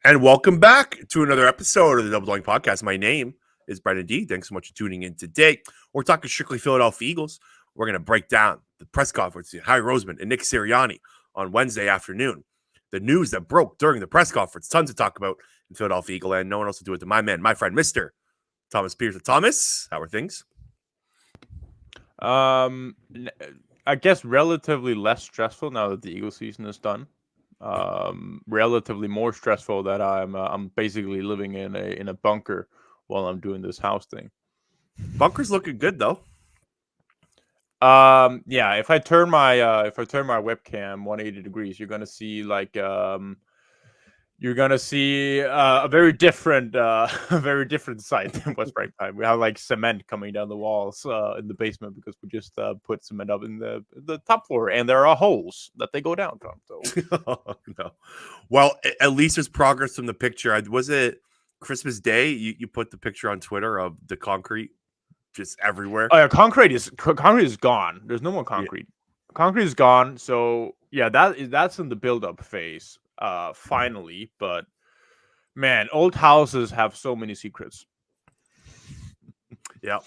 And welcome back to another episode of the Double Doink Podcast. My name is Brenden D. Thanks so much for tuning in today. We're talking strictly Philadelphia Eagles. We're going to break down the press conference with Howie Roseman and Nick Sirianni on Wednesday afternoon. The news that broke during the press conference. Tons to talk about in Philadelphia Eagle land. No one else to do it than my man, my friend, Mr. Thomas Petersen. Thomas, how are things? I guess relatively less stressful now that the Eagle season is done. Relatively more stressful that I'm basically living in a bunker while I'm doing this house thing. Bunker's looking good though. Yeah, if I turn my webcam 180 degrees, you're gonna see a very different site than West Time. We have like cement coming down the walls in the basement because we just put cement up in the top floor, and there are holes that they go down from. So Oh, no. Well, at least there's progress from the picture. Was it Christmas Day? You put the picture on Twitter of the concrete just everywhere. Oh yeah, concrete is gone. There's no more concrete. Yeah. Concrete is gone. So yeah, that's in the build-up phase. Finally, but man, old houses have so many secrets. Yeah,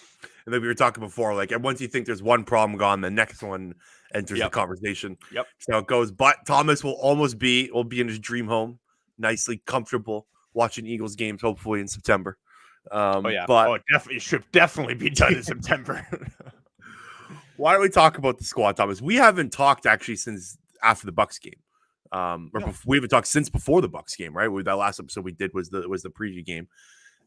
and then we were talking before, like, and once you think there's one problem gone, the next one enters the conversation. Yep. So it goes. But Thomas will be in his dream home, nicely comfortable, watching Eagles games, hopefully in September. But definitely should be done in September. Why don't we talk about the squad, Thomas? We haven't talked actually since after the Bucs game. We haven't talked since before the Bucs game, right? That last episode we did was the preview game,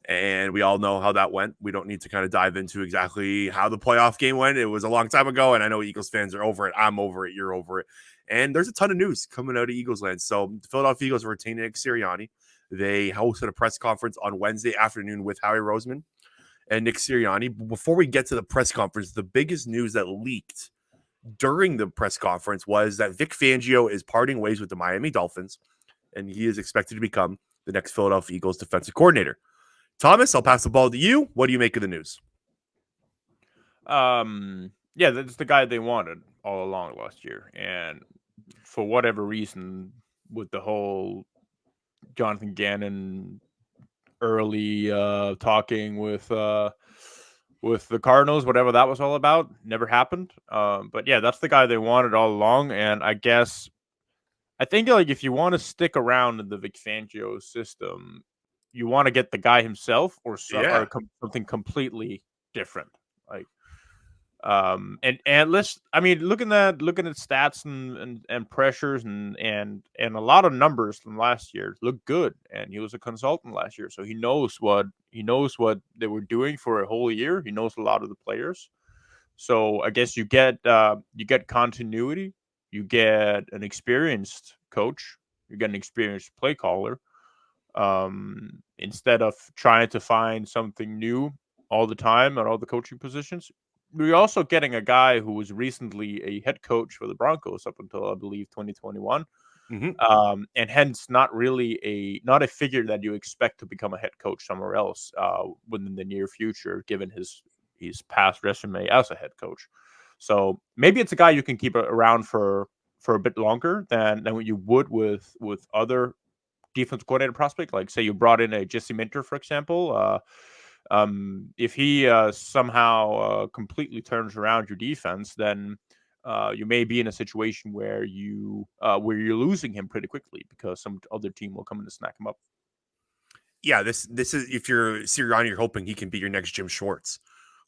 and we all know how that went. We don't need to kind of dive into exactly how the playoff game went. It was a long time ago, and I know Eagles fans are over it. I'm over it. You're over it. And there's a ton of news coming out of Eagles land. So the Philadelphia Eagles are retaining Nick Sirianni. They hosted a press conference on Wednesday afternoon with Howie Roseman and Nick Sirianni. Before we get to the press conference, the biggest news that leaked during the press conference was that Vic Fangio is parting ways with the Miami Dolphins, and he is expected to become the next Philadelphia Eagles defensive coordinator. Thomas, I'll pass the ball to you. What do you make of the news? Yeah, that's the guy they wanted all along last year, and for whatever reason, with the whole Jonathan Gannon early talking with the Cardinals, whatever that was all about, never happened. But yeah, that's the guy they wanted all along. And I think like if you want to stick around in the Vic Fangio system, you want to get the guy himself or something completely different. Like, and let's, I mean, looking at stats and pressures and a lot of numbers from last year look good. And he was a consultant last year, so he knows what they were doing for a whole year. He knows a lot of the players. So I guess you get continuity, you get an experienced coach, you get an experienced play caller, instead of trying to find something new all the time at all the coaching positions. We're also getting a guy who was recently a head coach for the Broncos up until I believe 2021. Mm-hmm. And hence not a figure that you expect to become a head coach somewhere else within the near future, given his past resume as a head coach. So maybe it's a guy you can keep around for a bit longer than what you would with other defense coordinator prospect. Like say you brought in a Jesse Minter, for example. If he somehow completely turns around your defense, then you may be in a situation where you're losing him pretty quickly because some other team will come in to snack him up. Yeah, this is, if you're Sirianni, you're hoping he can be your next Jim Schwartz,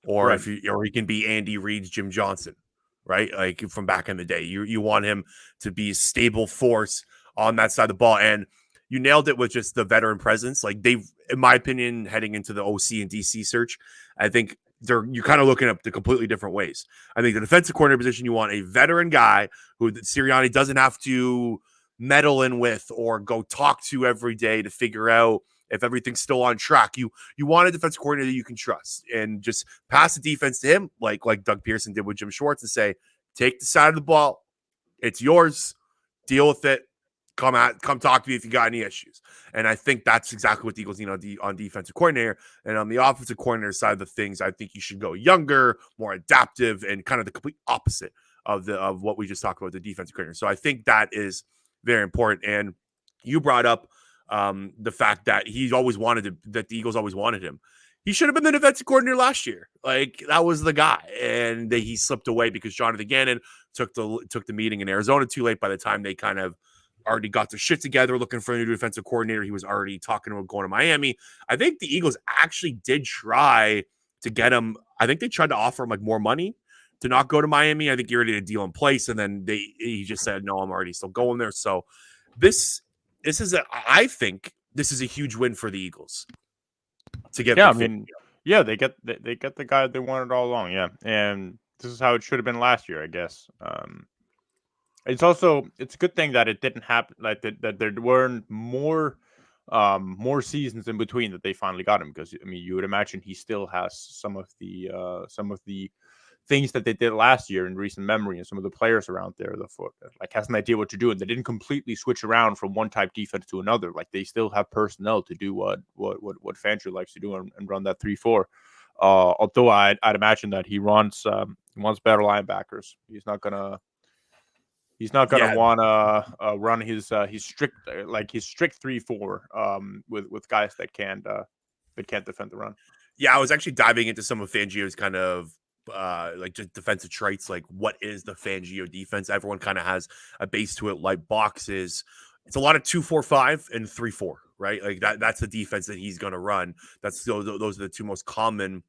or right. Or he can be Andy Reid's Jim Johnson, right? Like from back in the day. You want him to be a stable force on that side of the ball, and you nailed it with just the veteran presence. Like they've, in my opinion, heading into the OC and DC search, I think you're kind of looking at the completely different ways. I think the defensive coordinator position, you want a veteran guy who Sirianni doesn't have to meddle in with or go talk to every day to figure out if everything's still on track. You want a defensive coordinator that you can trust and just pass the defense to him, like Doug Pearson did with Jim Schwartz, and say, take the side of the ball. It's yours. Deal with it. Come talk to me if you got any issues. And I think that's exactly what the Eagles need on defensive coordinator. And on the offensive coordinator side of the things, I think you should go younger, more adaptive, and kind of the complete opposite of what we just talked about, the defensive coordinator. So I think that is very important. And you brought up the fact that he always wanted that the Eagles always wanted him. He should have been the defensive coordinator last year. Like, that was the guy, and he slipped away because Jonathan Gannon took the meeting in Arizona too late. By the time they kind of already got their shit together, looking for a new defensive coordinator, he was already talking about going to Miami. I think the Eagles actually did try to get him. I think they tried to offer him like more money to not go to Miami. I think he already had a deal in place, and then he just said, "No, I'm already still going there." So I think this is a huge win for the Eagles to get. Yeah, I mean, yeah, they get the guy they wanted all along. Yeah, and this is how it should have been last year, I guess. It's a good thing that it didn't happen, like that there weren't more seasons in between that they finally got him, because I mean, you would imagine he still has some of the things that they did last year in recent memory, and some of the players around there, like, has an idea what to do, and they didn't completely switch around from one type defense to another. Like, they still have personnel to do what Fangio likes to do, and run that 3-4. Although I'd imagine that he wants better linebackers. He's not gonna want to run his strict 3-4 with guys that can't defend the run. Yeah, I was actually diving into some of Fangio's kind of like just defensive traits. Like, what is the Fangio defense? Everyone kind of has a base to it, like boxes. It's a lot of 2-4-5 and 3-4, right? Like that's the defense that he's going to run. Those are the two most common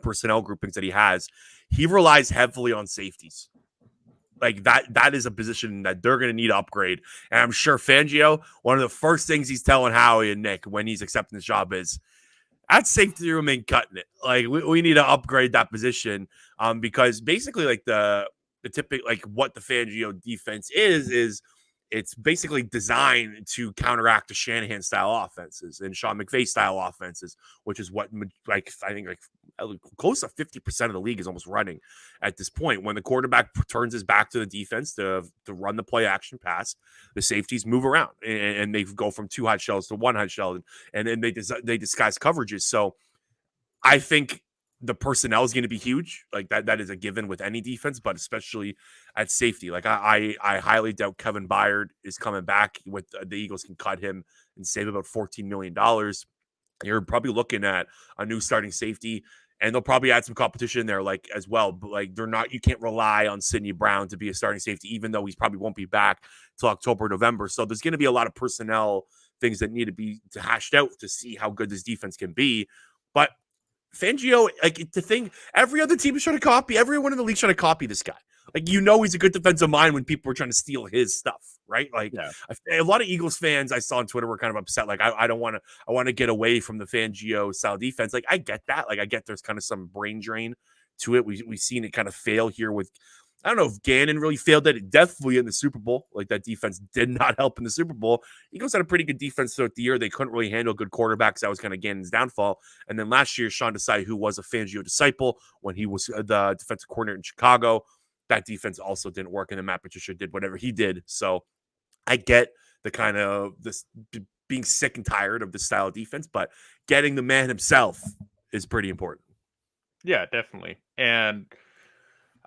personnel groupings that he has. He relies heavily on safeties. Like, that is a position that they're going to need to upgrade. And I'm sure Fangio, one of the first things he's telling Howie and Nick when he's accepting this job is, at safety room ain't cutting it. Like, we need to upgrade that position, because basically, like, the typical, like, what the Fangio defense is it's basically designed to counteract the Shanahan style offenses and Sean McVay style offenses, which is what, like, I think, like, close to 50% of the league is almost running at this point. When the quarterback turns his back to the defense to run the play action pass, the safeties move around and they go from 2 hot shells to 1 hot shell, and then they disguise coverages. So I think the personnel is going to be huge. Like, that is a given with any defense, but especially at safety. Like, I highly doubt Kevin Byard is coming back. With the Eagles can cut him and save about $14 million. You're probably looking at a new starting safety, and they'll probably add some competition there, like, as well. But, like, you can't rely on Sidney Brown to be a starting safety, even though he's probably won't be back till October, November. So there's going to be a lot of personnel things that need to be hashed out to see how good this defense can be. But Fangio, like, the thing, every other team is trying to copy. Everyone in the league trying to copy this guy. Like, he's a good defensive mind when people were trying to steal his stuff, right? Like, yeah. A lot of Eagles fans I saw on Twitter were kind of upset. Like, I want to get away from the Fangio style defense. Like, I get that. Like, I get there's kind of some brain drain to it. We've seen it kind of fail here with, I don't know if Gannon really failed at it. Definitely in the Super Bowl. Like, that defense did not help in the Super Bowl. Eagles had a pretty good defense throughout the year. They couldn't really handle good quarterbacks. That was kind of Gannon's downfall. And then last year, Sean Desai, who was a Fangio disciple when he was the defensive coordinator in Chicago, that defense also didn't work. And then Matt Patricia did whatever he did. So I get the kind of this being sick and tired of this style of defense, but getting the man himself is pretty important. Yeah, definitely. And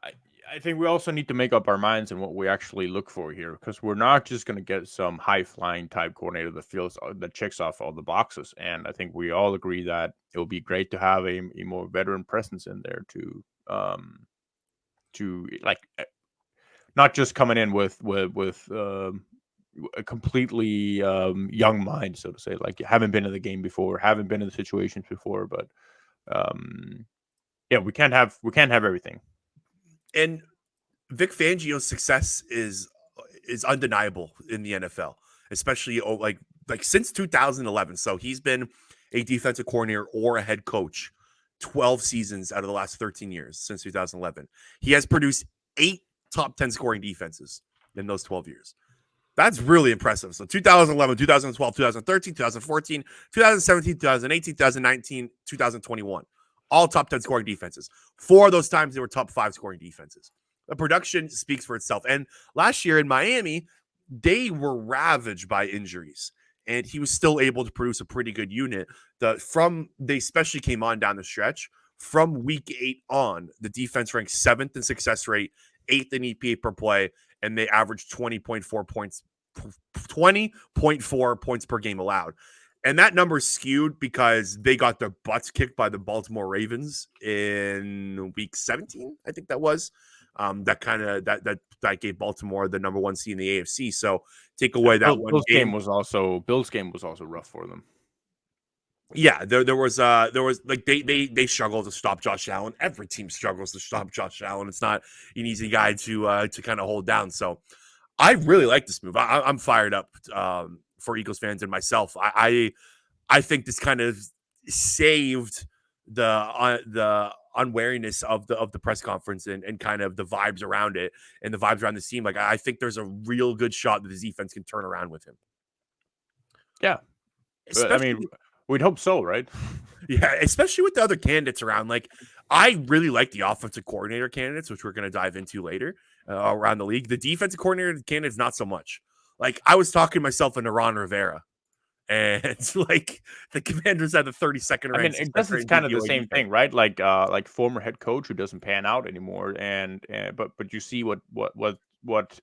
I think we also need to make up our minds on what we actually look for here, because we're not just going to get some high-flying type coordinator that checks off all the boxes. And I think we all agree that it would be great to have a more veteran presence in there to like, not just coming in with a completely young mind, so to say. Like, you haven't been in the game before, haven't been in the situations before, but yeah, we can't have everything. And Vic Fangio's success is undeniable in the NFL, especially like since 2011. So he's been a defensive coordinator or a head coach 12 seasons out of the last 13 years since 2011. He has produced 8 top 10 scoring defenses in those 12 years. That's really impressive. So 2011, 2012, 2013, 2014, 2017, 2018, 2019, 2021. All top 10 scoring defenses. 4 of those times, they were top 5 scoring defenses. The production speaks for itself. And last year in Miami, they were ravaged by injuries. And he was still able to produce a pretty good unit. They especially came on down the stretch. From week 8 on, the defense ranked 7th in success rate, 8th in EPA per play, and they averaged 20.4 points 20.4 points per game allowed. And that number skewed because they got their butts kicked by the Baltimore Ravens in week 17, I think that was. That gave Baltimore the number one seed in the AFC. So take away that one Bill's game. Bill's game was also rough for them. Yeah, there was like they struggle to stop Josh Allen. Every team struggles to stop Josh Allen. It's not an easy guy to kind of hold down. So I really like this move. I'm fired up for Eagles fans and myself. I think this kind of saved the unwariness of the press conference and kind of the vibes around it and the vibes around the team. Like I think there's a real good shot that the defense can turn around with him. Yeah, Especially, I mean, we'd hope so, right? Yeah, especially with the other candidates around. Like, I really like the offensive coordinator candidates, which we're going to dive into later around the league. The defensive coordinator candidates, not so much. Like, I was talking myself into Ron Rivera, and like the Commanders had the 32nd I mean, ranked I guess successor it's in kind of the DVOA same defense. thing, right? Like former head coach who doesn't pan out anymore, and but you see what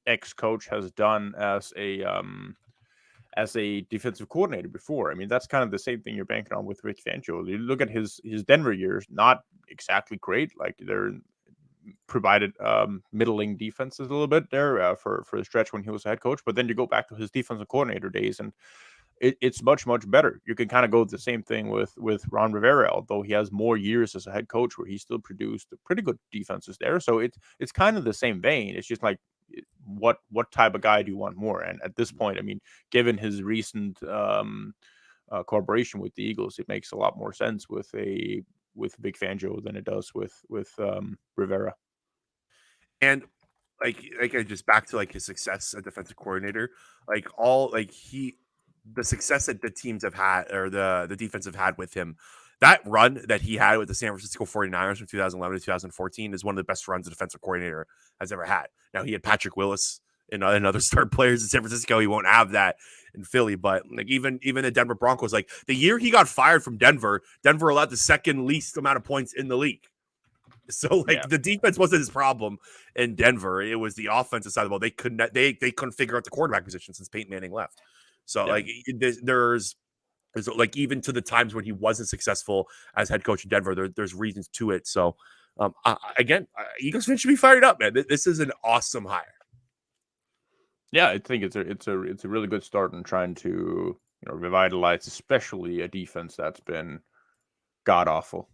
ex coach has done as a defensive coordinator before. I mean, that's kind of the same thing you're banking on with Vic Fangio. You look at his Denver years, not exactly great. Like they're provided middling defenses a little bit there for the stretch when he was a head coach. But then you go back to his defensive coordinator days, and it's much better. You can kind of go the same thing with Ron Rivera, although he has more years as a head coach, where he still produced pretty good defenses there. So it's kind of the same vein. It's just like what type of guy do you want more? And at this point, I mean, given his recent collaboration with the Eagles, it makes a lot more sense with Vic Fangio than it does with Rivera. And like I just back to like his success as defensive coordinator, like all like the success that the teams have had or the defense have had with him, that run that he had with the San Francisco 49ers from 2011 to 2014 is one of the best runs a defensive coordinator has ever had. Now he had Patrick Willis and other star players in San Francisco. He won't have that in Philly, but like even the Denver Broncos, like the year he got fired from Denver allowed the second least amount of points in the league. So like Yeah. the defense wasn't his problem in Denver. It was the offensive side of the ball. They couldn't figure out the quarterback position since Peyton Manning left. So Yeah. like there's like even to the times when he wasn't successful as head coach in Denver, there's reasons to it. So Eagles fans should be fired up, man. This is an awesome hire. Yeah, I think it's a really good start in trying to revitalize, especially a defense that's been god awful,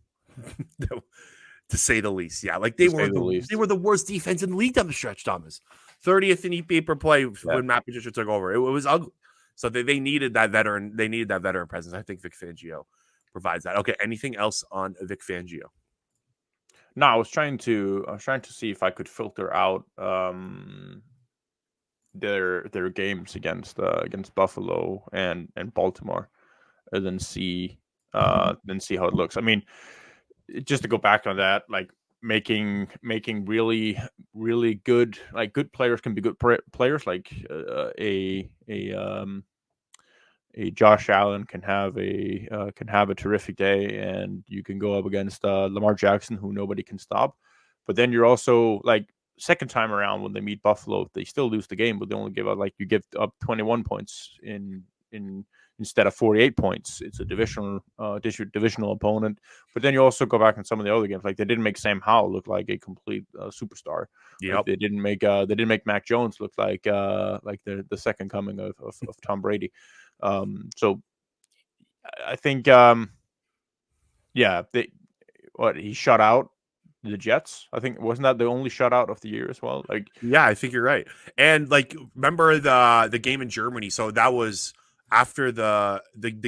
to say the least. Yeah, like to say the least. they were the worst defense in the league down the stretch, Thomas. 30th in EPA per play Yeah. when Matt Patricia took over. It was ugly. So they needed that veteran. They needed that veteran presence. I think Vic Fangio provides that. Okay, anything else on Vic Fangio? No, I was trying to see if I could filter out their games against Buffalo and Baltimore, and then see how it looks. I mean, just to go back on that, like making really good, like good players can be good players. Like a Josh Allen can have a terrific day, and you can go up against Lamar Jackson, who nobody can stop. But then you're also like second time around when they meet Buffalo, they still lose the game, but they only give out like you give up 21 points in instead of 48 points. It's a divisional opponent. But then you also go back in some of the other games, like they didn't make Sam Howell look like a complete superstar. Yep. Like they didn't make Mac Jones look like the second coming of Tom Brady. So I think he shut out the Jets. I think wasn't that the only shutout of the year as well? Like Yeah, I think you're right. And like remember the game in Germany. So that was after the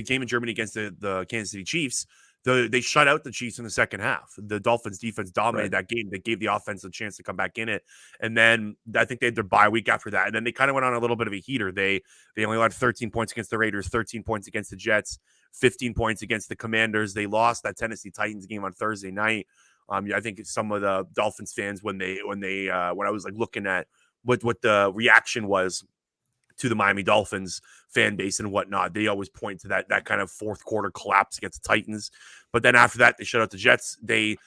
game in Germany against the Kansas City Chiefs. They shut out the Chiefs in the second half. The Dolphins defense dominated that game. They gave the offense a chance to come back in it. And then I think they had their bye week after that. And then they kind of went on a little bit of a heater. They only allowed 13 points against the Raiders, 13 points against the Jets, 15 points against the Commanders. They lost that Tennessee Titans game on Thursday night. I think some of the Dolphins fans when I was like looking at what the reaction was to the Miami Dolphins fan base and whatnot, they always point to that kind of fourth quarter collapse against the Titans. But then after that, they shut out the Jets. The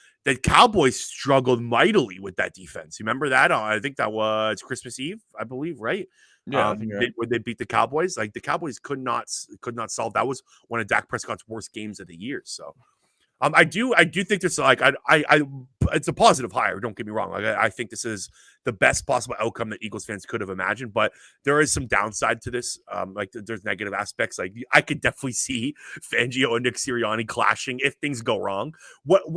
Cowboys struggled mightily with that defense. You remember that? I think that was Christmas Eve, I believe, right? Yeah, I think you're right. When they beat the Cowboys, like the Cowboys could not solve. That was one of Dak Prescott's worst games of the year. So I do think this like it's a positive hire. Don't get me wrong. Like I think this is the best possible outcome that Eagles fans could have imagined. But there is some downside to this. Like there's negative aspects. Like I could definitely see Fangio and Nick Sirianni clashing if things go wrong.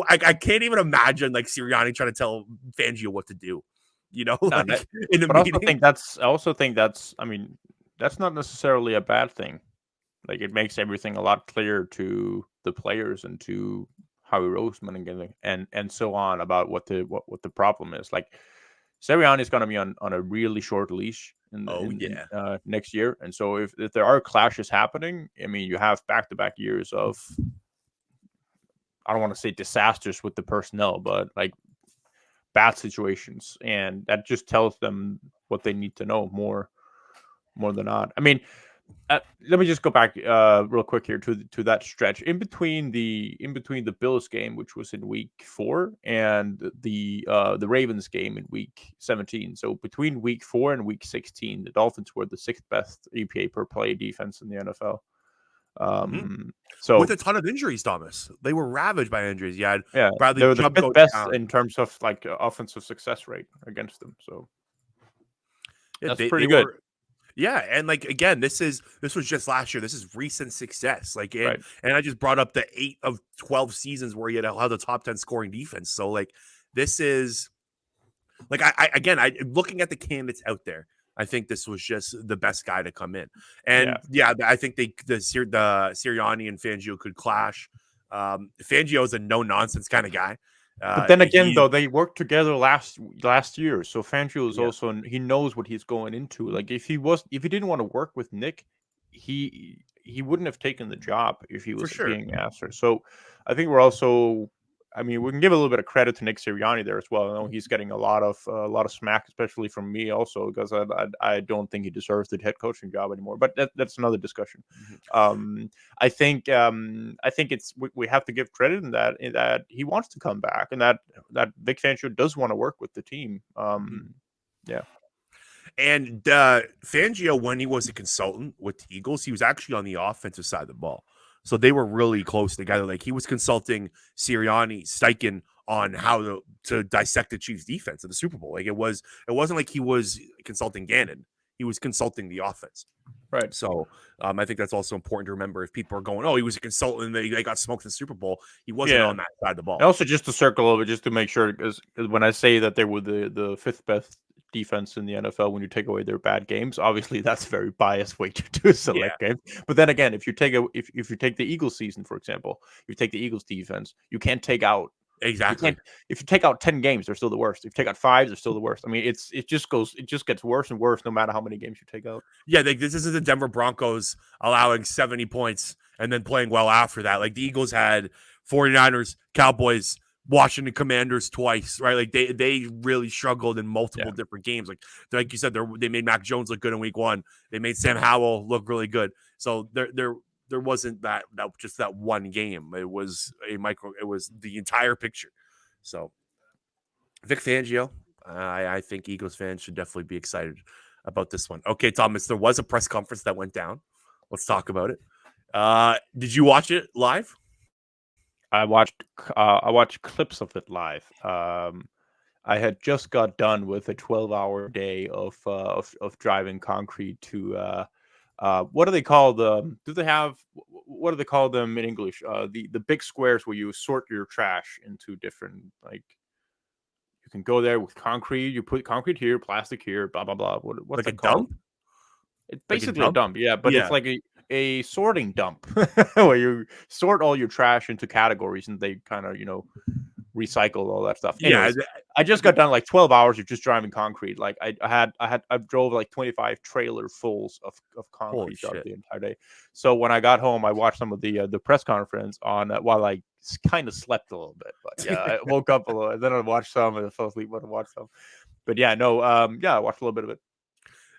I can't even imagine like Sirianni trying to tell Fangio what to do. You know, No, like in a but I meeting. also think that's. I mean, that's not necessarily a bad thing. Like it makes everything a lot clearer to the players and to Howie Roseman and so on about what the problem is. Like Sirianni is going to be on a really short leash Oh yeah. next year, and so if there are clashes happening, I mean, you have back-to-back years of, I don't want to say disasters with the personnel, but like bad situations, and that just tells them what they need to know more than not. I mean, let me just go back real quick here to that stretch in between the Bills game, which was in week 4, and the Ravens game in week 17. So between week 4 and week 16, the Dolphins were the 6th best EPA per play defense in the NFL. With So a ton of injuries, Thomas. They were ravaged by injuries. You had yeah, Bradley they were the Chubb 5th go best down. in terms of like offensive success rate against them. So Yeah, that's they pretty good, were. Yeah, and like again, this was just last year. This is recent success. Like right? and I just brought up the 8 of 12 seasons where he had held the top 10 scoring defense. So like this is like I looking at the candidates out there. I think this was just the best guy to come in. Yeah. And yeah, I think the Sirianni and Fangio could clash. Fangio is a no nonsense kind of guy. But then again, He though, they worked together last year, so Fangio is Yeah, also he knows what he's going into. Like if he didn't want to work with Nick, he wouldn't have taken the job if he for was sure. being asked. So I think we're also, I mean, we can give a little bit of credit to Nick Sirianni there as well. I know he's getting a lot of smack, especially from me, also because I don't think he deserves the head coaching job anymore. But that's another discussion. Mhm. I think it's we have to give credit in that he wants to come back, and that Vic Fangio does want to work with the team. Yeah, And Fangio, when he was a consultant with the Eagles, he was actually on the offensive side of the ball. So they were really close together. Like he was consulting Sirianni, Steichen on how to dissect the Chiefs defense in the Super Bowl. Like it wasn't like he was consulting Gannon. He was consulting the offense. right. So I think that's also important to remember if people are going, oh, he was a consultant and they got smoked in the Super Bowl. He wasn't Yeah, on that side of the and ball. also just to circle over, just to make sure, because when I say that they were the 5th best defense in the NFL when you take away their bad games, obviously that's a very biased way to Yeah, select games. But then again, if you take if you take the Eagles season, for example, you take the Eagles defense, you can't take out you exactly. can't if you take out 10 games, they're still the worst. If you take out 5, they're still the worst. I mean, it just gets worse and worse no matter how many games you take out. Yeah, like this isn't the Denver Broncos allowing 70 points and then playing well after that. Like the Eagles had 49ers, Cowboys, Washington Commanders twice, right? Like they really struggled in multiple Yeah. different games. Like you said, they made Mac Jones look good in week 1. They made Sam Howell look really good. So there wasn't that just that one game. It was it was the entire picture. So Vic Fangio, I think Eagles fans should definitely be excited about this one. Okay, Thomas, there was a press conference that went down. Let's talk about it. Did you watch it live? I watched clips of it live. I had just got done with a 12-hour day of driving concrete to what do they call them? Do they have what do they call them in English? The big squares where you sort your trash into different, like, you can go there with concrete. You put concrete here, plastic here, blah blah blah. What's Like a that called? dump? It's Like a basically a dump? dump, yeah, but it's Yeah. like a sorting dump where you sort all your trash into categories and they kind of, recycle all that stuff. Yeah. Anyways, I just got done like 12 hours of just driving concrete. Like I drove like 25 trailer fulls of Holy concrete throughout shit. the entire day. So when I got home, I watched some of the press conference on while I kind of slept a little bit. But yeah, I woke up a little, and then I watched some, and I fell asleep when I watched some. But yeah, no, yeah, I watched a little bit of it,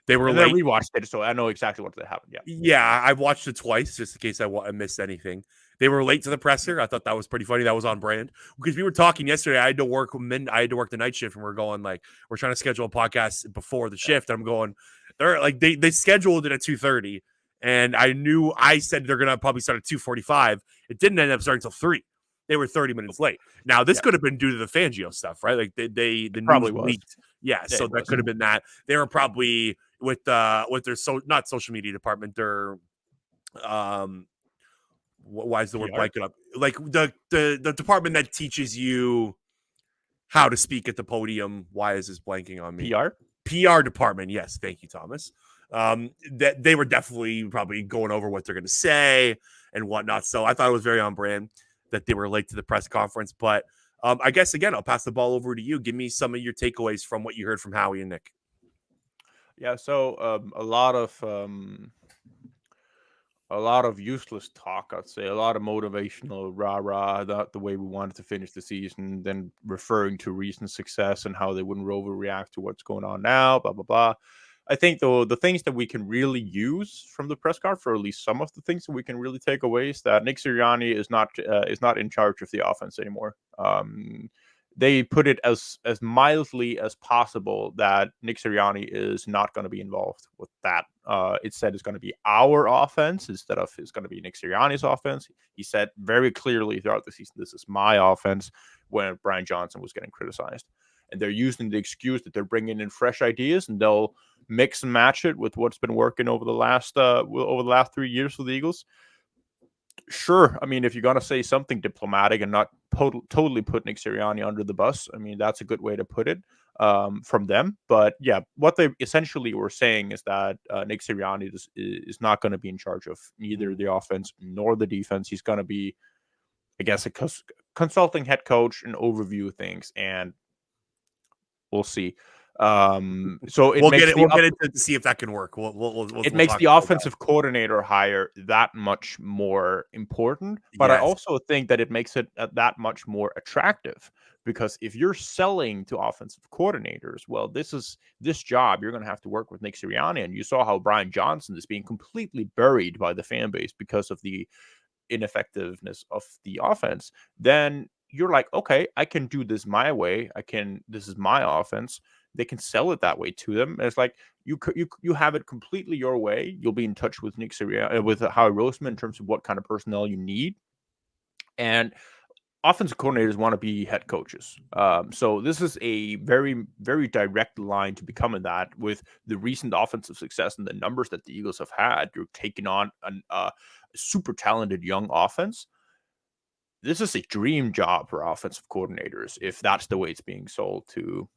They were and then I late. rewatched it, so I know exactly what happened. Yeah. Yeah, I watched it twice just in case I missed anything. They were late to the presser. I thought that was pretty funny. That was on brand because we were talking yesterday. I had to work the night shift, and we're going like we're trying to schedule a podcast before the shift. I'm going. They're like they scheduled it at 2:30, and I said they're gonna probably start at 2:45. It didn't end up starting until 3. They were 30 minutes late. Now this could have been due to the Fangio stuff, right? Like the news probably was. leaked. Yeah, Yeah, so it that was. could have been that. They were probably with their not social media department, their why is the word PR? blanking up? Like the department that teaches you how to speak at the podium. Why is this blanking on me? PR? PR department. Yes, thank you, Thomas. That they were definitely probably going over what they're going to say and whatnot. So I thought it was very on brand that they were late to the press conference. But I guess again, I'll pass the ball over to you. Give me some of your takeaways from what you heard from Howie and Nick. Yeah, so a lot of useless talk, I'd say, a lot of motivational rah-rah, the way we wanted to finish the season, then referring to recent success and how they wouldn't overreact to what's going on now, blah, blah, blah. I think, though, the things that we can really use from the press card, for at least some of the things that we can really take away, is that Nick Sirianni is not in charge of the offense anymore. They put it as mildly as possible that Nick Sirianni is not going to be involved with that. It said it's going to be our offense instead of it's going to be Nick Sirianni's offense. He said very clearly throughout the season, this is my offense, when Brian Johnson was getting criticized. And they're using the excuse that they're bringing in fresh ideas, and they'll mix and match it with what's been working over the last 3 years for the Eagles. Sure, I mean, if you're going to say something diplomatic and not totally put Nick Sirianni under the bus, I mean, that's a good way to put it from them. But yeah, what they essentially were saying is that Nick Sirianni is not going to be in charge of neither the offense nor the defense. He's going to be, I guess, a consulting head coach and overview things, and we'll see. So it We'll makes get it. We'll get into to see if that can work. We'll it we'll makes talk the about offensive coordinator hire that much more important. that. But I Yes. also think that it makes it that much more attractive, because if you're selling to offensive coordinators, well, this job, you're going to have to work with Nick Sirianni. And you saw how Brian Johnson is being completely buried by the fan base because of the ineffectiveness of the offense. Then you're like, okay, I can do this my way. This is my offense. They can sell it that way to them. And it's like you have it completely your way. You'll be in touch with Nick Sirianni, with Howie Roseman, in terms of what kind of personnel you need. And offensive coordinators want to be head coaches. So this is a very, very direct line to becoming that. With the recent offensive success and the numbers that the Eagles have had, you're taking on a super talented young offense. This is a dream job for offensive coordinators if that's the way it's being sold to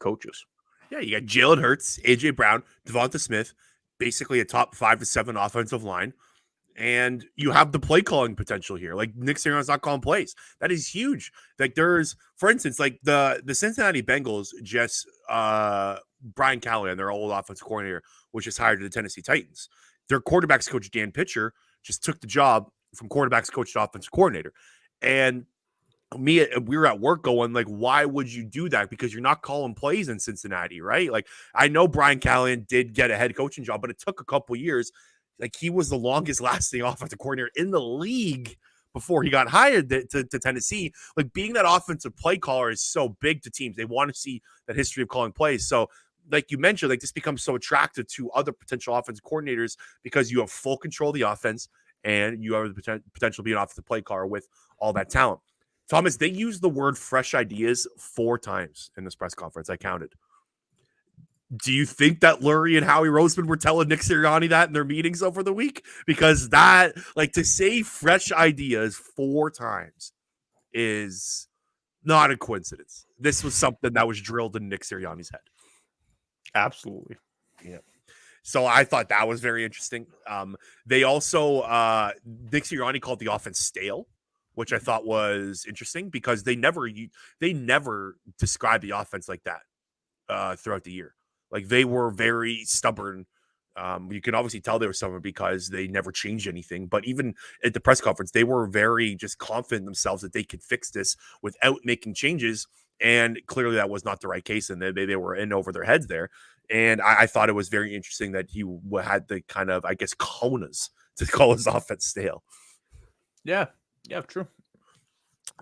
coaches. Yeah, you got Jalen Hurts, AJ Brown, Devonta Smith, basically a top 5 to 7 offensive line. And you have the play calling potential here. Like Nick Sirianni's not calling plays. That is huge. Like there's, for instance, like the Cincinnati Bengals just Brian Callahan, their old offensive coordinator, was just hired to the Tennessee Titans. Their quarterbacks coach Dan Pitcher just took the job from quarterbacks coach to offensive coordinator. And we were at work going like, why would you do that? Because you're not calling plays in Cincinnati, right? Like I know Brian Callahan did get a head coaching job, but it took a couple years. Like he was the longest lasting offensive coordinator in the league before he got hired to Tennessee. Like being that offensive play caller is so big to teams. They want to see that history of calling plays. So like you mentioned, like this becomes so attractive to other potential offensive coordinators because you have full control of the offense and you have the potential to be an offensive play caller with all that talent. Thomas, they used the word fresh ideas 4 times in this press conference. I counted. Do you think that Lurie and Howie Roseman were telling Nick Sirianni that in their meetings over the week? Because that, like, to say fresh ideas 4 times is not a coincidence. This was something that was drilled in Nick Sirianni's head. Absolutely. Yeah. So I thought that was very interesting. They also, Nick Sirianni called the offense stale, which I thought was interesting because they never described the offense like that throughout the year. Like they were very stubborn. You can obviously tell they were stubborn because they never changed anything. But even at the press conference, they were very just confident in themselves that they could fix this without making changes. And clearly that was not the right case. And they were in over their heads there. And I thought it was very interesting that he had the kind of, I guess, cojones to call his offense stale. Yeah, true.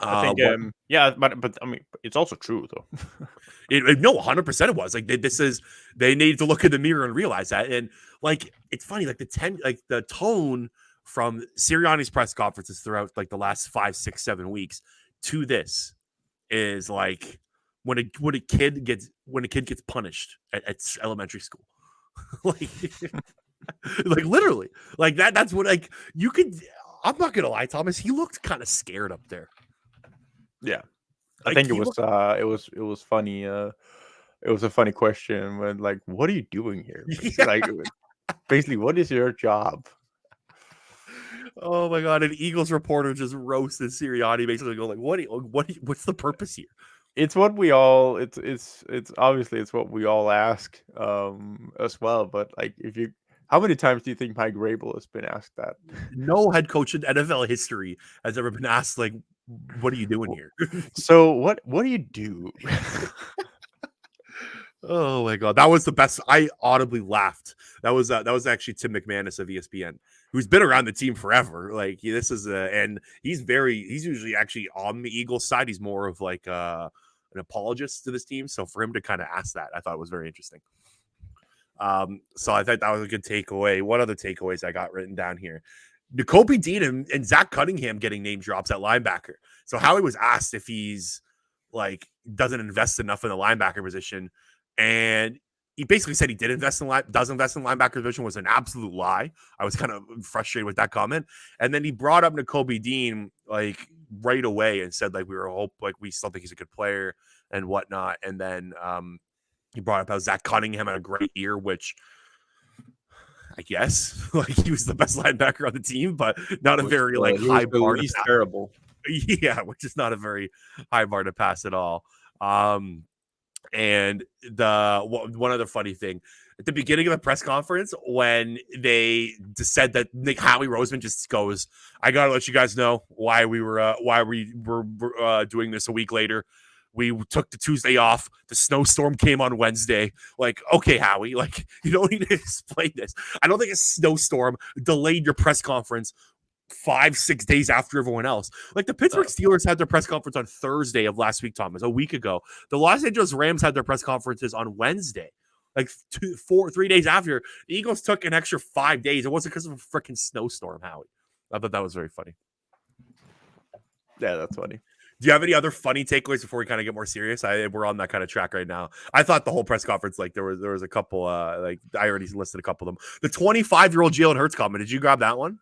I think, What yeah, but I mean, it's also true though. no, 100% it was like they needed to look in the mirror and realize that. And like it's funny, like the tone from Sirianni's press conferences throughout like the last 5, 6, 7 weeks to this is like when a kid gets punished at elementary school. like like literally. Like that's what like you could I'm not gonna lie, Thomas, he looked kind of scared up there. Yeah. I Like think he looked it was funny. It was a funny question when like, what are you doing here? yeah. Like, basically, what is your job? Oh my god! An Eagles reporter just roasted Sirianni, basically going like, what's the purpose here?" It's what we all. It's obviously it's what we all ask as well. But like, if you, how many times do you think Mike Rabel has been asked that? No head coach in NFL history has ever been asked like, "What are you doing here?" So what do you do? Oh my god, that was the best. I audibly laughed. That was actually Tim McManus of ESPN, who's been around the team forever. Like this is and he's usually actually on the Eagles side. He's more of like an apologist to this team. So for him to kind of ask that, I thought it was very interesting. So I thought that was a good takeaway. What other takeaways I got written down here? Nakobe Dean and Zach Cunningham getting name drops at linebacker. So Howie was asked if he's like doesn't invest enough in the linebacker position, and he basically said he did invest in does invest in linebacker position was an absolute lie. I was kind of frustrated with that comment, and then he brought up Nakobe Dean like right away and said like we still think he's a good player and whatnot, and then he brought up how Zach Cunningham had a great year, which I guess like he was the best linebacker on the team, but not a very like He was high the bar to least pass. terrible. Yeah, which is not a very high bar to pass at all. And one other funny thing at the beginning of the press conference when they just said that Howie Roseman just goes, "I gotta let you guys know why we were doing this a week later. We took the Tuesday off. The snowstorm came on Wednesday. Like, okay, Howie, like you don't need to explain this. I don't think a snowstorm delayed your press conference 5, 6 days after everyone else. Like the Pittsburgh Steelers had their press conference on Thursday of last week, Thomas, a week ago. The Los Angeles Rams had their press conferences on Wednesday. Like 3 days after, the Eagles took an extra 5 days. It wasn't because of a freaking snowstorm, Howie. I thought that was very funny. Yeah, that's funny. Do you have any other funny takeaways before we kind of get more serious? We're on that kind of track right now. I thought the whole press conference, like there was a couple, like I already listed a couple of them. The 25-year-old Jalen Hurts comment. Did you grab that one?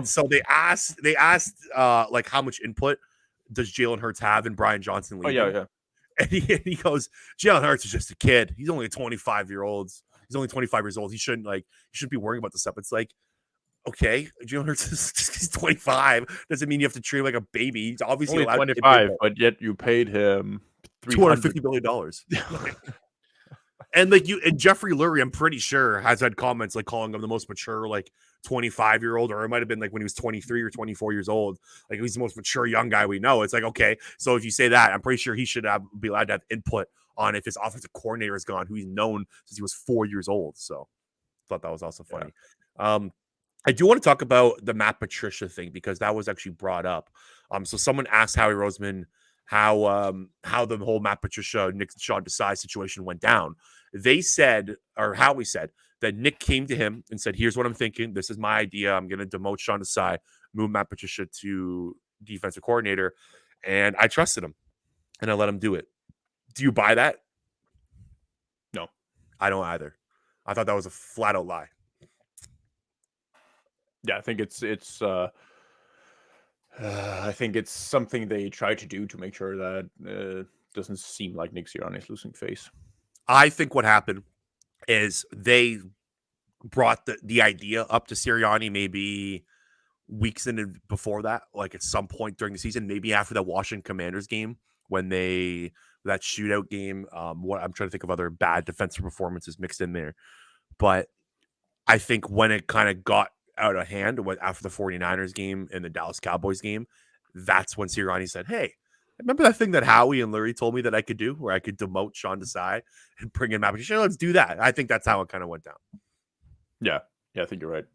So they asked like how much input does Jalen Hurts have in Brian Johnson leaving? Oh yeah. And he goes, Jalen Hurts is just a kid. He's only 25-year-old. He's only 25 years old. He shouldn't be worrying about this stuff. It's like, okay, Jalen Hurts is 25. Doesn't mean you have to treat him like a baby. He's obviously only allowed 25, but yet you paid him $250 million. And and Jeffrey Lurie, I'm pretty sure, has had comments like calling him the most mature, like 25-year-old, or it might have been like when he was 23 or 24 years old. Like he's the most mature young guy we know. It's like, okay, so if you say that, I'm pretty sure he should be allowed to have input on if his offensive coordinator is gone, who he's known since he was 4 years old. So I thought that was also funny. Yeah. I do want to talk about the Matt Patricia thing because that was actually brought up. So someone asked Howie Roseman how the whole Matt Patricia, Nick Sean Desai situation went down. They said, or Howie said, that Nick came to him and said, "Here's what I'm thinking. This is my idea. I'm going to demote Sean Desai, move Matt Patricia to defensive coordinator." And I trusted him and I let him do it. Do you buy that? No, I don't either. I thought that was a flat out lie. Yeah, I think I think it's something they try to do to make sure that doesn't seem like Nick Sirianni is losing face. I think what happened is they brought the idea up to Sirianni maybe weeks in before that, like at some point during the season, maybe after the Washington Commanders game when that shootout game. What I'm trying to think of other bad defensive performances mixed in there, but I think when it kind of got out of hand after the 49ers game and the Dallas Cowboys game, that's when Sirianni said, "Hey, remember that thing that Howie and Lurie told me that I could do where I could demote Sean Desai and bring in Matt Patricia? Let's do that." I think that's how it kind of went down. Yeah, I think you're right.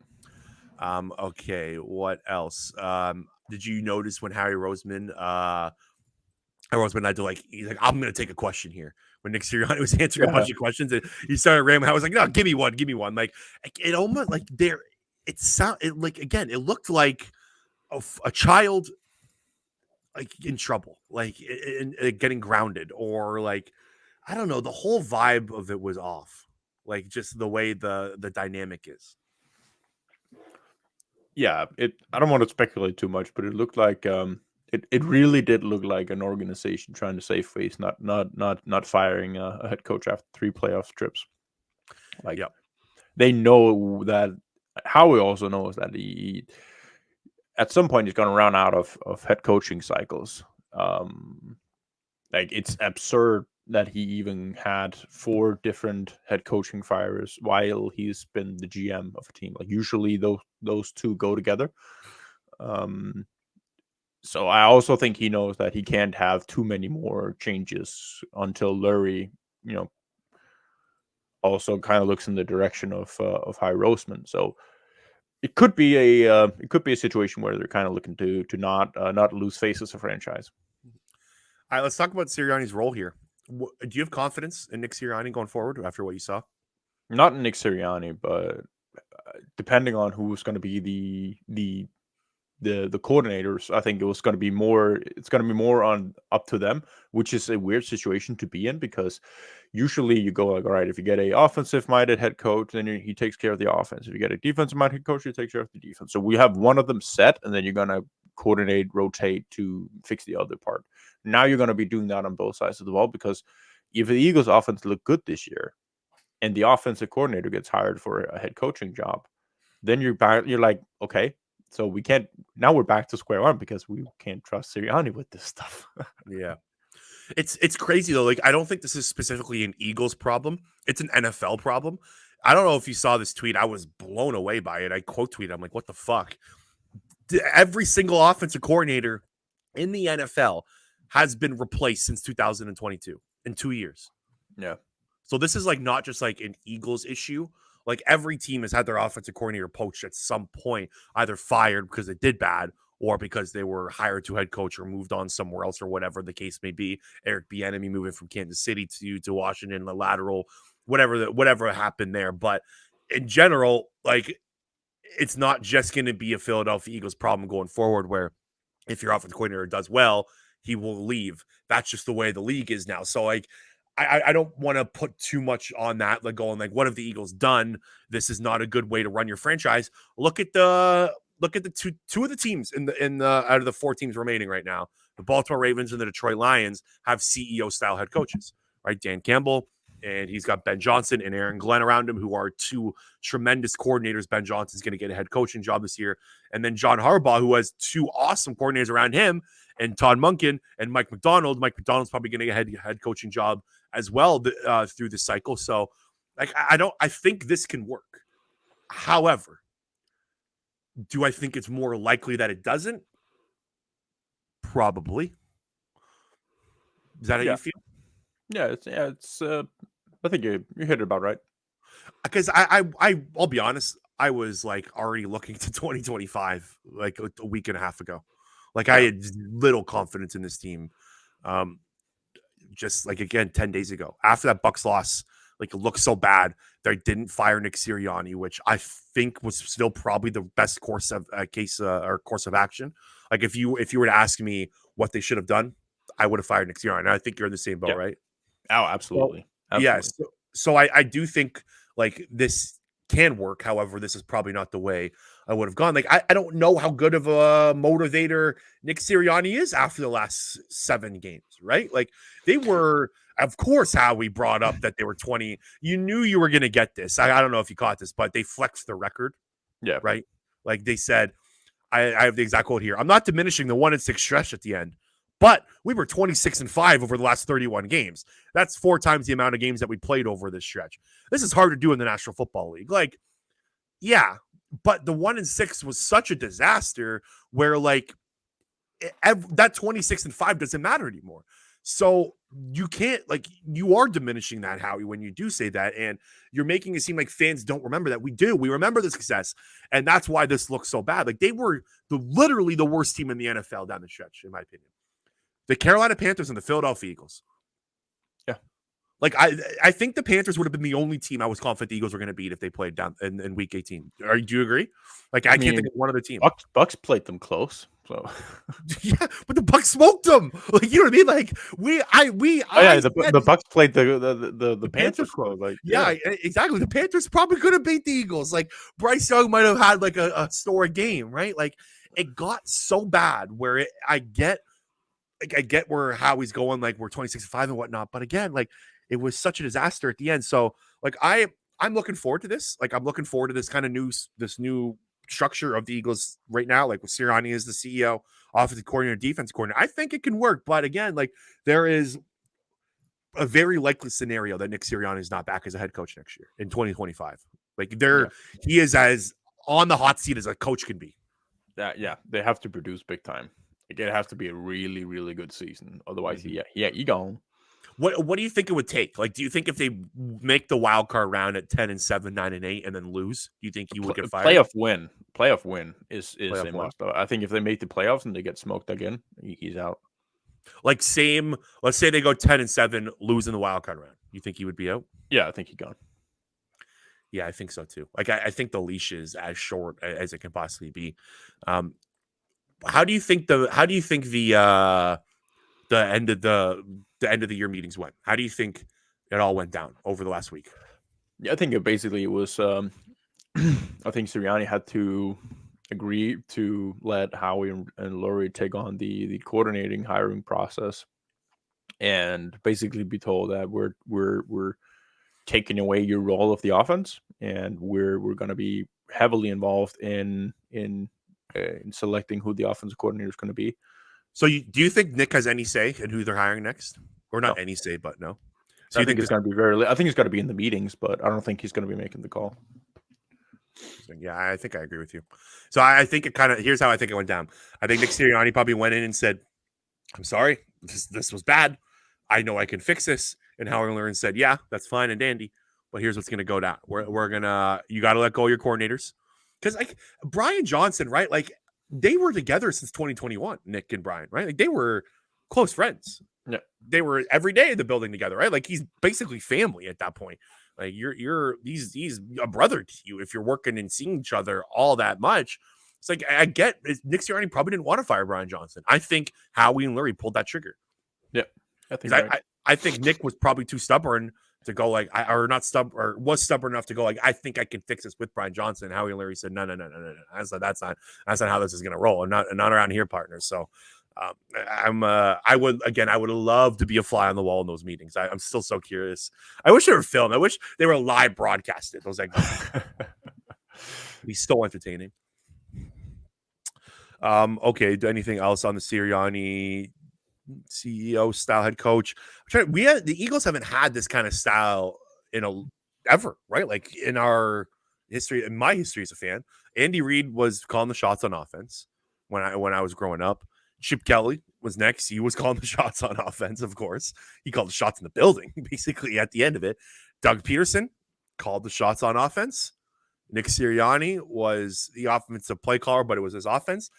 Okay, what else? Did you notice when Roseman had to he's like, I'm gonna take a question here. When Nick Sirianni was answering a Yeah. bunch of questions and he started ramming, I was like, no, give me one, give me one. Like it almost like it like again, it looked like a child like in trouble, like in getting grounded, or like I don't know, the whole vibe of it was off. Like just the way the dynamic is. Yeah, I don't want to speculate too much, but it looked like it really did look like an organization trying to save face, not firing a head coach after 3 playoff trips. Like Yep. they know that Howie also knows that he at some point he's going to run out of head coaching cycles. Like it's absurd that he even had 4 different head coaching fires while he's been the GM of a team. Like usually those two go together. Um, so I also think he knows that he can't have too many more changes until Lurie, you know, also kind of looks in the direction of High Roseman. So it could be a situation where they're kind of looking to not lose face as a franchise. All right, let's talk about Sirianni's role here. Do you have confidence in Nick Sirianni going forward after what you saw? Not Nick Sirianni, but depending on who's going to be the coordinators, I think it's going to be more on up to them, which is a weird situation to be in because usually you go like, all right, if you get a offensive minded head coach, then he takes care of the offense. If you get a defensive minded head coach, he takes care of the defense. So we have one of them set, and then you're going to coordinate, rotate to fix the other part. Now you're going to be doing that on both sides of the ball because if the Eagles offense look good this year and the offensive coordinator gets hired for a head coaching job, then you're like, okay, so we can't, now we're back to square one because we can't trust Sirianni with this stuff. Yeah. It's crazy though. Like I don't think this is specifically an Eagles problem. It's an NFL problem. I don't know if you saw this tweet. I was blown away by it. I quote tweeted. I'm like, what the fuck? Every single offensive coordinator in the NFL has been replaced since 2022 in 2 years. Yeah. So this is like not just like an Eagles issue. Like every team has had their offensive coordinator poached at some point, either fired because they did bad or because they were hired to head coach or moved on somewhere else or whatever the case may be. Eric Bieniemy moving from Kansas City to Washington, the lateral, whatever happened there. But in general, like it's not just going to be a Philadelphia Eagles problem going forward where if your offensive coordinator does well, he will leave. That's just the way the league is now. So like I don't want to put too much on that, like going like, what have the Eagles done? This is not a good way to run your franchise. Look at the two of the teams in the out of the 4 teams remaining right now. The Baltimore Ravens and the Detroit Lions have CEO style head coaches, right? Dan Campbell, and he's got Ben Johnson and Aaron Glenn around him, who are 2 tremendous coordinators. Ben Johnson's going to get a head coaching job this year, and then John Harbaugh, who has 2 awesome coordinators around him, and Todd Monken and Mike Macdonald. Mike Macdonald's probably going to get a head coaching job as well through this cycle. So, like, I think this can work. However, do I think it's more likely that it doesn't? Probably. Is that how Yeah. you feel? It's I think you hit it about right. Because I'll be honest, I was like already looking to 2025 like a week and a half ago. Like I Yeah. had little confidence in this team. Um, just like again 10 days ago after that Bucks loss, like it looked so bad they didn't fire Nick Sirianni, which I think was still probably the best course of course of action. Like if you were to ask me what they should have done, I would have fired Nick Sirianni. I think you're in the same boat, Yeah. right? Oh, Well, absolutely. yes. Absolutely. So I do think like this can work. However, this is probably not the way I would have gone. Like I don't know how good of a motivator Nick Sirianni is after the last 7 games, right? Like they were, of course, how we brought up that they were 20. You knew you were going to get this. I don't know if you caught this, but they flexed the record, Yeah. right? Like they said, I have the exact quote here. I'm not diminishing the 1-6 stretch at the end, but we were 26-5 over the last 31 games. That's 4 times the amount of games that we played over this stretch. This is hard to do in the National Football League. Like, yeah, but the 1-6 was such a disaster where like that 26-5 doesn't matter anymore. So you can't, like, you are diminishing that, Howie, when you do say that, and you're making it seem like fans don't remember that. We do. We remember the success, and that's why this looks so bad. Like, they were literally the worst team in the NFL down the stretch, in my opinion. The Carolina Panthers and the Philadelphia Eagles. Yeah. Like, I think the Panthers would have been the only team I was confident the Eagles were going to beat if they played down in Week 18. Do you agree? Like, I can't think of one other team. Bucks played them close, so yeah, but the Bucks smoked them. Like, you know what I mean? Like, the Bucks played the Panthers close. Like, yeah, exactly. The Panthers probably could have beat the Eagles. Like, Bryce Young might have had like a store game, right? Like, it got so bad where I get where Howie's going. Like, we're 26-5 and whatnot, but again, like, it was such a disaster at the end. So, like, I'm looking forward to this. Like, I'm looking forward to this kind of new structure of the Eagles right now. Like, with Sirianni as the CEO, offensive coordinator, defense coordinator. I think it can work, but again, like, there is a very likely scenario that Nick Sirianni is not back as a head coach next year in 2025. Like, he is as on the hot seat as a coach can be. Yeah, they have to produce big time. Like, it has to be a really, really good season. Otherwise, you gone. What do you think it would take? Like, do you think if they make the wild card round at 10-7, 9-8, and then lose, do you think he would get fired? Playoff win is a must. I think if they make the playoffs and they get smoked again, he's out. Like, let's say they go 10-7, lose in the wild card round. You think he would be out? Yeah, I think he's gone. Yeah, I think so too. Like, I think the leash is as short as it can possibly be. How do you think the end of the year meetings went? How do you think it all went down over the last week? Yeah, I think it was. I think Sirianni had to agree to let Howie and Lurie take on the coordinating hiring process, and basically be told that we're taking away your role of the offense, and we're going to be heavily involved in selecting who the offensive coordinator is going to be. So, do you think Nick has any say in who they're hiring next, or not any say, but no? So I think it's going to be I think it's going to be in the meetings, but I don't think he's going to be making the call. Yeah, I think I agree with you. So I think it kind of, here's how I think it went down. I think Nick Sirianni probably went in and said, "I'm sorry, this was bad. I know I can fix this." And Howard Learn said, "Yeah, that's fine and dandy, but here's what's going to go down. We're gonna, you got to let go of your coordinators, because like Brian Johnson, right? Like, they were together since 2021, Nick and Brian, right? Like, they were close friends. Yeah, they were every day in the building together, right? Like, he's basically family at that point. Like, he's a brother to you if you're working and seeing each other all that much. It's like, I get Nick Sirianni probably didn't want to fire Brian Johnson. I think Howie and Lurie pulled that trigger. Yeah, I think Nick was probably too stubborn to go like, was stubborn enough to go like, I think I can fix this with Brian Johnson. Howie and Lurie said, no. That's not how this is going to roll. And not around here, partners. So I would love to be a fly on the wall in those meetings. I'm still so curious. I wish they were filmed. I wish they were live broadcasted. Those like be so entertaining. Okay. Anything else on the Sirianni CEO style head coach? The Eagles haven't had this kind of style ever, right? Like, in our history, in my history as a fan, Andy Reid was calling the shots on offense when I was growing up. Chip Kelly was next. He was calling the shots on offense, of course. He called the shots in the building, basically, at the end of it. Doug Peterson called the shots on offense. Nick Sirianni was the offensive play caller, but it was his offense.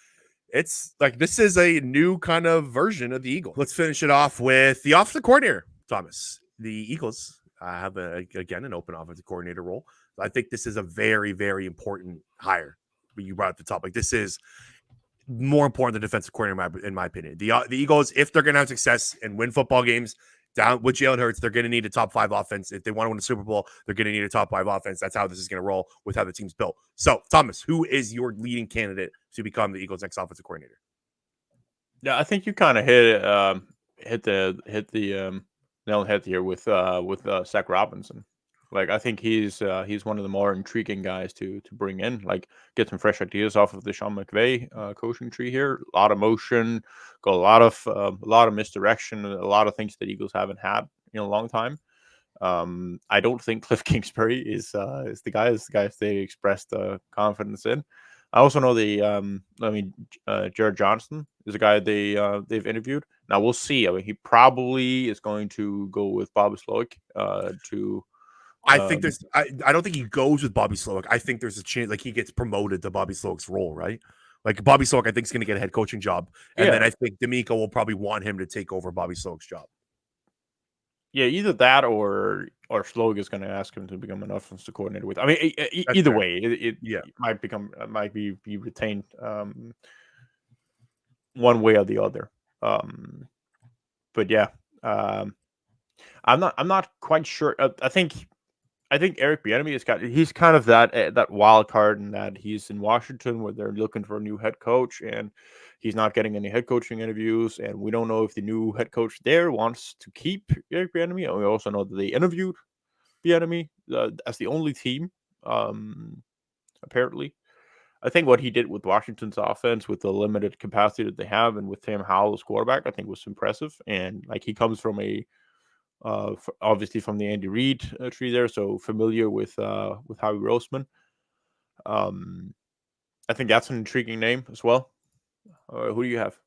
It's like, this is a new kind of version of the Eagles. Let's finish it off with the offensive coordinator, Thomas. The Eagles have, again, an open offensive coordinator role. I think this is a very, very important hire. You brought up the top. Like, this is more important than defensive coordinator, in my opinion. The Eagles, if they're going to have success and win football games down with Jalen Hurts, they're going to need a top 5 offense. If they want to win a Super Bowl, they're going to need a top 5 offense. That's how this is going to roll with how the team's built. So, Thomas, who is your leading candidate to become the Eagles' next offensive coordinator? Yeah, I think you kind of hit the nail on the head here with Zach Robinson. Like, I think he's one of the more intriguing guys to bring in. Like, get some fresh ideas off of the Sean McVay coaching tree here. A lot of motion, got a lot of misdirection, a lot of things that Eagles haven't had in a long time. I don't think Cliff Kingsbury is the guy they expressed confidence in. I also know Jared Johnson is a guy they've interviewed. Now we'll see. I mean, he probably is going to go with Bobby Slowick to. I think there's. I don't think he goes with Bobby Slowick. I think there's a chance like he gets promoted to Bobby Slowick's role, right? Like Bobby Slowick, I think is going to get a head coaching job, and then Yeah, I think D'Amico will probably want him to take over Bobby Slowick's job. yeah, either that or Slowick is going to ask him to become an offensive coordinator with. I mean, That's either fair. way, it Yeah. might be retained one way or the other. But yeah, um, I'm not quite sure. I think Eric Bieniemy he's kind of that wild card in that he's in Washington where they're looking for a new head coach and he's not getting any head coaching interviews, and we don't know if the new head coach there wants to keep Eric Bieniemy. And we also know that they interviewed Bieniemy as the only team, apparently. I think what he did with Washington's offense, with the limited capacity that they have, and with Sam Howell as quarterback, I think was impressive. And like he comes from obviously from the Andy Reid tree there, so familiar with Howie Roseman. Um, I think that's an intriguing name as well. Who do you have?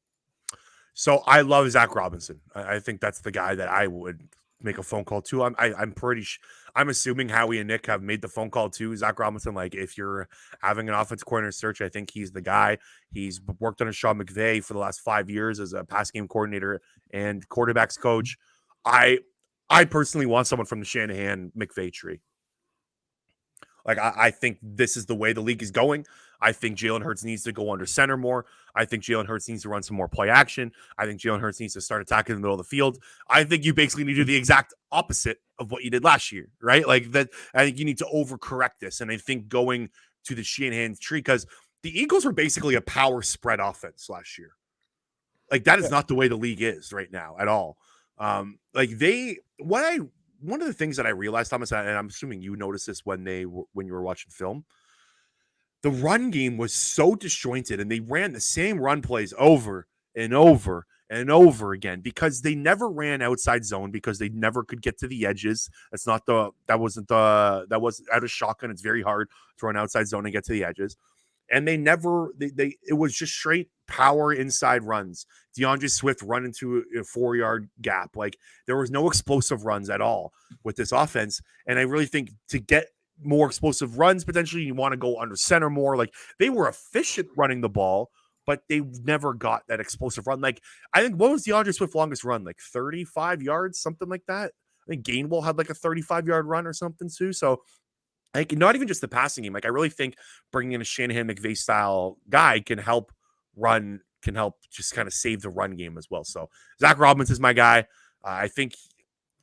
So I love Zach Robinson. I think that's the guy that I would make a phone call to. I'm I'm assuming Howie and Nick have made the phone call to Zach Robinson. Like if you're having an offense coordinator search, I think he's the guy. He's worked under Sean McVay for the last 5 years as a pass game coordinator and quarterbacks coach. I I personally want someone from the Shanahan McVay tree. Like I think this is the way the league is going. I think Jalen Hurts needs to go under center more. I think Jalen Hurts needs to run some more play action. I think Jalen Hurts needs to start attacking in the middle of the field. I think you basically need to do the exact opposite of what you did last year, right? Like that. I think you need to overcorrect this. And I think going to the Shanahan tree, because the Eagles were basically a power spread offense last year. Like that is not the way the league is right now at all. Like they, what I one of the things that I realized, Thomas, and I'm assuming you noticed this when when you were watching film, the run game was so disjointed, and they ran the same run plays over and over and over again because they never ran outside zone because they never could get to the edges. That was out of shotgun. It's very hard to run outside zone and get to the edges. And they it was just straight power inside runs. DeAndre Swift run into a 4-yard gap. Like there was no explosive runs at all with this offense. And I really think to get more explosive runs, potentially you want to go under center more. Like they were efficient running the ball, but they never got that explosive run. Like I think what was DeAndre Swift's longest run? Like 35 yards, something like that. I think Gainwell had like a 35-yard run or something too. So like not even just the passing game. Like I really think bringing in a Shanahan McVay style guy can help just kind of save the run game as well. So Zach Robbins is my guy. I think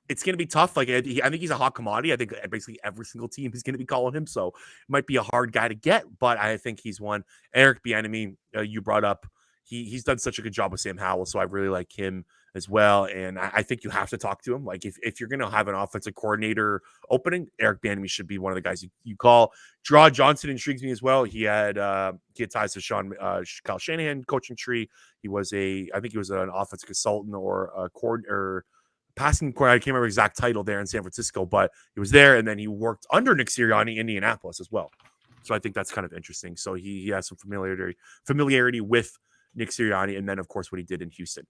it's going to be tough. Like I think he's a hot commodity. I think basically every single team is going to be calling him. So it might be a hard guy to get, but I think he's one. Eric Bieniemy, you brought up. He's done such a good job with Sam Howell, so I really like him as well. And I think you have to talk to him. Like if you're going to have an offensive coordinator opening, Eric Bieniemy should be one of the guys you call. Draw Johnson intrigues me as well. He had ties to Kyle Shanahan coaching tree. I think he was an offensive consultant or a coordinator. Passing coordinator, I can't remember exact title there in San Francisco, but he was there, and then he worked under Nick Sirianni in Indianapolis as well. So I think that's kind of interesting. So he has some familiarity with Nick Sirianni, and then of course what he did in Houston.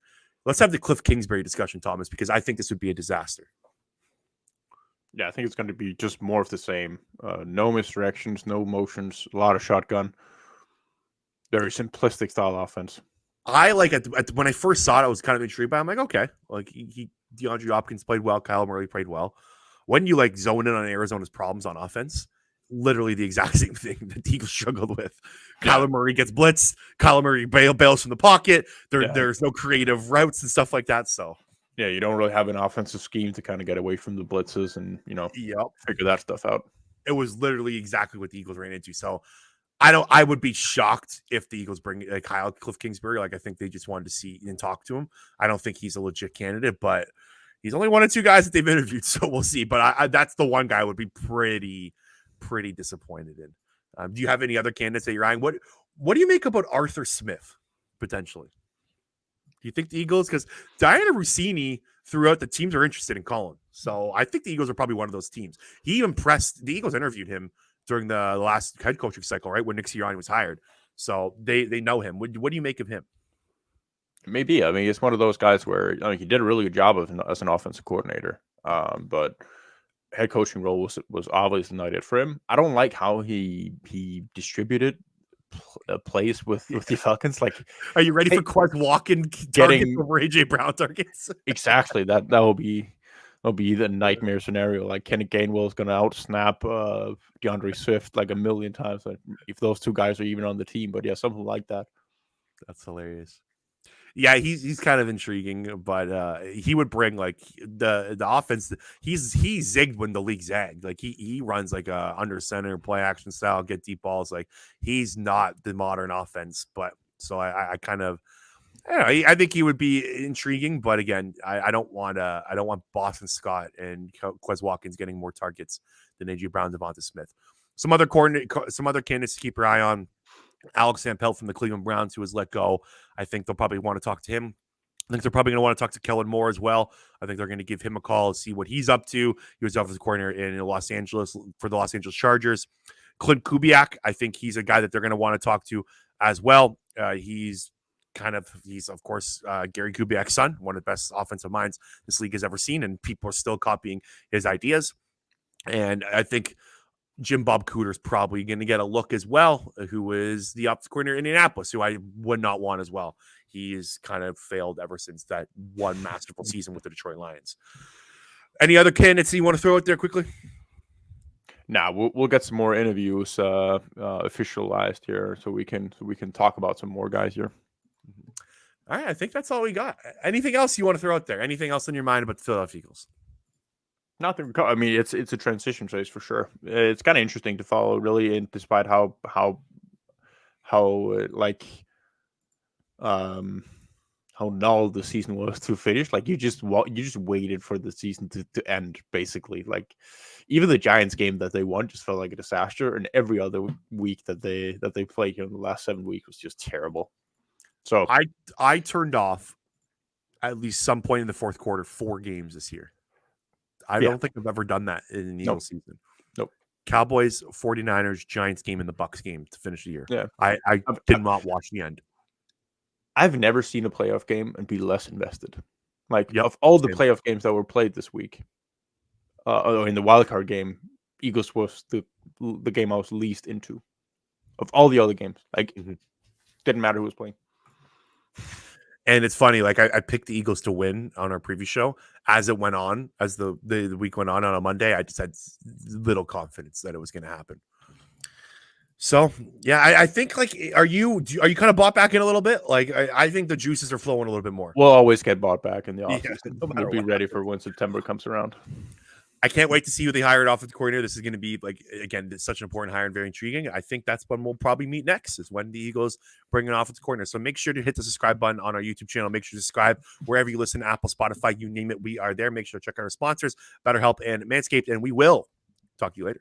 Let's have the Cliff Kingsbury discussion, Thomas, because I think this would be a disaster. Yeah, I think it's going to be just more of the same. No misdirections, no motions, a lot of shotgun. Very simplistic style offense. I like when I first saw it, I was kind of intrigued by it. I'm like, okay, like DeAndre Hopkins played well, Kyle Murray played well. When you like zone in on Arizona's problems on offense, literally the exact same thing that the Eagles struggled with. Kyler Murray gets blitzed. Kyler Murray bails from the pocket. There's no creative routes and stuff like that. So yeah, you don't really have an offensive scheme to kind of get away from the blitzes and figure that stuff out. It was literally exactly what the Eagles ran into. So I would be shocked if the Eagles bring like Cliff Kingsbury. Like I think they just wanted to see and talk to him. I don't think he's a legit candidate, but he's only one of two guys that they've interviewed, so we'll see. But that's the one guy I would be pretty disappointed in. Do you have any other candidates that you're eyeing? What do you make about Arthur Smith potentially? Do you think the Eagles, because Diana Rossini throughout the teams are interested in calling, so I think the Eagles are probably one of those teams. He impressed. The Eagles interviewed him during the last head coaching cycle, right when Nick Sirianni was hired, so they know him. What do you make of him? Maybe. I mean, it's one of those guys where he did a really good job as an offensive coordinator, but head coaching role was obviously not it for him. I don't like how he distributed plays with the Falcons. Like, Are you ready for Quez Walken targets getting over AJ Brown targets? exactly that will be the nightmare scenario. Like Kenny Gainwell is going to outsnap DeAndre Swift like a million times. Like, if those two guys are even on the team, but yeah, something like that. That's hilarious. Yeah, he's kind of intriguing, but he would bring like the offense. He zigged when the league zagged. Like he runs like a under center play action style, get deep balls. Like he's not the modern offense, but so I kind of I don't know. I think he would be intriguing, but again, I don't want Boston Scott and Quez Watkins getting more targets than AJ Brown, Devonta Smith. Some other candidates to keep your eye on. Alex Van Pelt from the Cleveland Browns, who was let go. I think they'll probably want to talk to him. I think they're probably going to want to talk to Kellen Moore as well. I think they're going to give him a call, see what he's up to. He was offensive coordinator in Los Angeles for the Los Angeles Chargers. Clint Kubiak, I think he's a guy that they're going to want to talk to as well. He's of course Gary Kubiak's son, one of the best offensive minds this league has ever seen, and people are still copying his ideas. And I think Jim Bob Cooter's probably going to get a look as well, who is the offensive coordinator in Indianapolis, who I would not want as well. He has kind of failed ever since that one masterful season with the Detroit Lions. Any other candidates you want to throw out there quickly? Now we'll get some more interviews officialized here, so we can talk about some more guys here. All right, I think that's all we got. Anything else you want to throw out there? Anything else in your mind about the Philadelphia Eagles? Nothing. I mean, it's a transition phase for sure. It's kind of interesting to follow, really, and despite how null the season was to finish. Like you just waited for the season to end, basically. Like even the Giants game that they won just felt like a disaster, and every other week that they played in the last 7 weeks was just terrible. So I turned off at least some point in the fourth quarter 4 games this year. I don't think I've ever done that in an Eagles season. Nope. Cowboys, 49ers, Giants game, and the Bucks game to finish the year. Yeah. I did not watch the end. I've never seen a playoff game and be less invested. Like of all the playoff games that were played this week, in the wildcard game, Eagles was the game I was least into. Of all the other games, like didn't matter who was playing. And it's funny, like I picked the Eagles to win on our previous show. As it went on, as the week went on a Monday, I just had little confidence that it was going to happen. So yeah, I think like, are you kind of bought back in a little bit? Like I think the juices are flowing a little bit more. We'll always get bought back in the offseason. Yeah, no we'll be ready for when September comes around. I can't wait to see who they hired offensive coordinator. This is going to be like, again, it's such an important hire and very intriguing. I think that's when we'll probably meet next, is when the Eagles bring an offensive coordinator. So make sure to hit the subscribe button on our YouTube channel. Make sure to subscribe wherever you listen, Apple, Spotify, you name it. We are there. Make sure to check out our sponsors, BetterHelp and Manscaped, and we will talk to you later.